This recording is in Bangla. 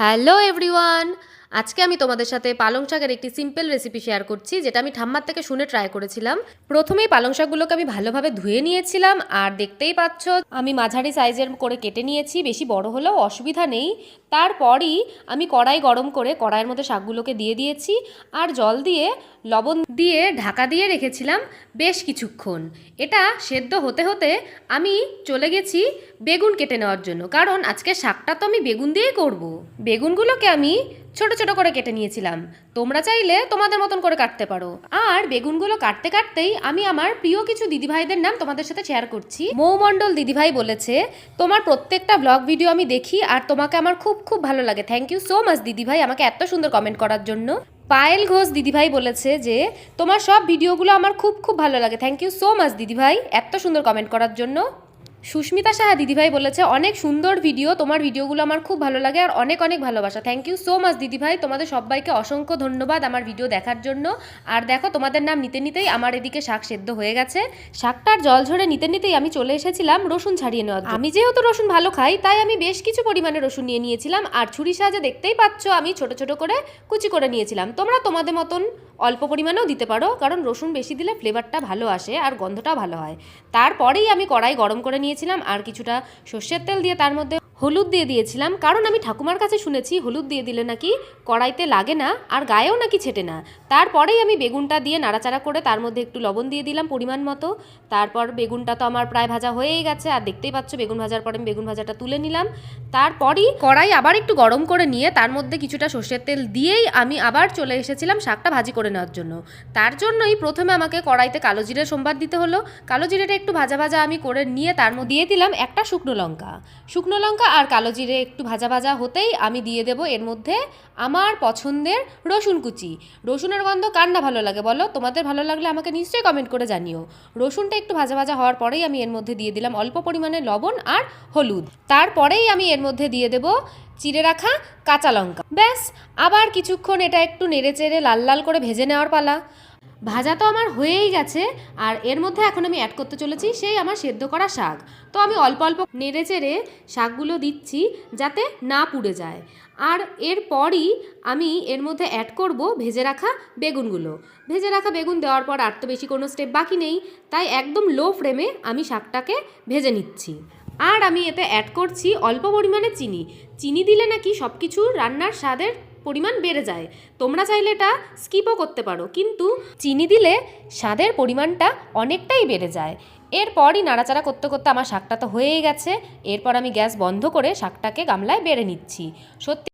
হ্যালো এভরিওয়ান, আজকে আমি তোমাদের সাথে পালং শাকের একটি সিম্পল রেসিপি শেয়ার করছি, যেটা আমি ঠাম্মার থেকে শুনে ট্রাই করেছিলাম। প্রথমেই পালং শাকগুলোকে আমি ভালোভাবে ধুয়ে নিয়েছিলাম, আর দেখতেই পাচ্ছ আমি মাঝারি সাইজের করে কেটে নিয়েছি, বেশি বড় হলেও অসুবিধা নেই। তারপরই আমি কড়াই গরম করে কড়াইয়ের মধ্যে শাকগুলোকে দিয়ে দিয়েছি, আর জল দিয়ে লবণ দিয়ে ঢাকা দিয়ে রেখেছিলাম বেশ কিছুক্ষণ। এটা সেদ্ধ হতে হতে আমি চলে গেছি বেগুন কেটে নেওয়ার জন্য, কারণ আজকে শাকটা তো আমি বেগুন দিয়েই করব। বেগুনগুলোকে আমি ছোট ছোট করে কেটে নিয়েছিলাম, তোমরা চাইলে তোমাদের মতন করে কাটতে পারো। আর বেগুনগুলো কাটতে কাটতেই আমি আমার প্রিয় কিছু দিদিভাইদের নাম তোমাদের সাথে শেয়ার করছি। মৌমণ্ডল দিদিভাই বলেছে, তোমার প্রত্যেকটা ব্লগ ভিডিও আমি দেখি আর তোমাকে আমার খুব খুব ভালো লাগে। থ্যাংক ইউ সো মাচ দিদিভাই আমাকে এত সুন্দর কমেন্ট করার জন্য। পায়েল ঘোষ দিদিভাই বলেছে যে তোমার সব ভিডিওগুলো আমার খুব খুব ভালো লাগে। থ্যাংক ইউ সো মাচ দিদিভাই এত সুন্দর কমেন্ট করার জন্য। সুস্মিতা সাহা দিদিভাই বলেছে, অনেক সুন্দর ভিডিও, তোমার ভিডিওগুলো আমার খুব ভালো লাগে আর অনেক অনেক ভালোবাসা। থ্যাংক ইউ সো মাচ দিদিভাই, তোমাদের সবাইকে অসংখ্য ধন্যবাদ আমার ভিডিও দেখার জন্য। আর দেখো, তোমাদের নাম নিতে নিতেই আমার এদিকে শাক সেদ্ধ হয়ে গেছে। শাকটার জল ঝরে নিতে নিতেই আমি চলে এসেছিলাম রসুন ছাড়িয়ে নেওয়ার জন্য। আমি যেহেতু রসুন ভালো খাই, তাই আমি বেশ কিছু পরিমাণে রসুন নিয়ে নিয়েছিলাম, আর ছুরি সাহায্যে দেখতেই পাচ্ছ আমি ছোট ছোট করে কুচি করে নিয়েছিলাম। তোমরা তোমাদের মতন অল্প পরিমাণেও দিতে পারো, কারণ রসুন বেশি দিলে ফ্লেভারটা ভালো আসে আর গন্ধটাও ভালো হয়। তারপরেই আমি কড়াই গরম করে নিয়েছিলাম, আর কিছুটা সর্ষের তেল দিয়ে তার মধ্যে হলুদ দিয়ে দিয়েছিলাম, কারণ আমি ঠাকুমার কাছে শুনেছি হলুদ দিয়ে দিলে নাকি কড়াইতে লাগে না আর গায়েও নাকি ছেটে না। তারপরেই আমি বেগুনটা দিয়ে নাড়াচাড়া করে তার মধ্যে একটু লবণ দিয়ে দিলাম পরিমাণ মতো। তারপর বেগুনটা তো আমার প্রায় ভাজা হয়েই গেছে, আর দেখতেই পাচ্ছ বেগুন ভাজার পরে আমি বেগুন ভাজাটা তুলে নিলাম। তারপরই কড়াই আবার একটু গরম করে নিয়ে তার মধ্যে কিছুটা সর্ষের তেল দিয়েই আমি আবার চলে এসেছিলাম শাকটা ভাজি করে নেওয়ার জন্য। তার জন্যই প্রথমে আমাকে কড়াইতে কালো জিরে সম্বাদ দিতে হলো। কালো জিরেটা একটু ভাজা ভাজা আমি করে নিয়ে তার মধ্যে দিয়ে দিলাম একটা শুকনো লঙ্কা আর কালো জিরে একটু ভাজা ভাজা হতেই আমি দিয়ে দেব এর মধ্যে আমার পছন্দের রসুন কুচি। রসুনের গন্ধ কার না ভালো লাগে বলো? তোমাদের ভালো লাগলে আমাকে নিশ্চয়ই কমেন্ট করে জানিও। রসুনটা একটু ভাজা ভাজা হওয়ার পরেই আমি এর মধ্যে দিয়ে দিলাম অল্প পরিমাণে লবণ আর হলুদ। তারপরেই আমি এর মধ্যে দিয়ে দেব চিড়ে রাখা কাঁচা লঙ্কা। ব্যাস, আবার কিছুক্ষণ এটা একটু নেড়ে চেড়ে লাল লাল করে ভেজে নেওয়ার পালা। ভাজা তো আমার হয়েই গেছে, আর এর মধ্যে এখন আমি অ্যাড করতে চলেছি সেই আমার সেদ্ধ করা শাক। তো আমি অল্প অল্প নেড়ে চেড়ে শাকগুলো দিচ্ছি যাতে না পুড়ে যায়। আর এরপরই আমি এর মধ্যে অ্যাড করব ভেজে রাখা বেগুনগুলো। ভেজে রাখা বেগুন দেওয়ার পর আর তো বেশি কোনো স্টেপ বাকি নেই, তাই একদম লো ফ্লেমে আমি শাকটাকে ভেজে নিচ্ছি। আর আমি এতে অ্যাড করছি অল্প পরিমাণে চিনি। চিনি দিলে নাকি সব কিছু রান্নার স্বাদের পরিমাণ বেড়ে যায়। তোমরা চাইলে এটা স্কিপও করতে পারো, কিন্তু চিনি দিলে স্বাদের পরিমাণটা অনেকটাই বেড়ে যায়। এরপরই নাড়াচাড়া করতে করতে আমার শাকটা তো হয়েই গেছে। এরপর আমি গ্যাস বন্ধ করে শাকটাকে গামলায় বেড়ে নিচ্ছি। সত্যি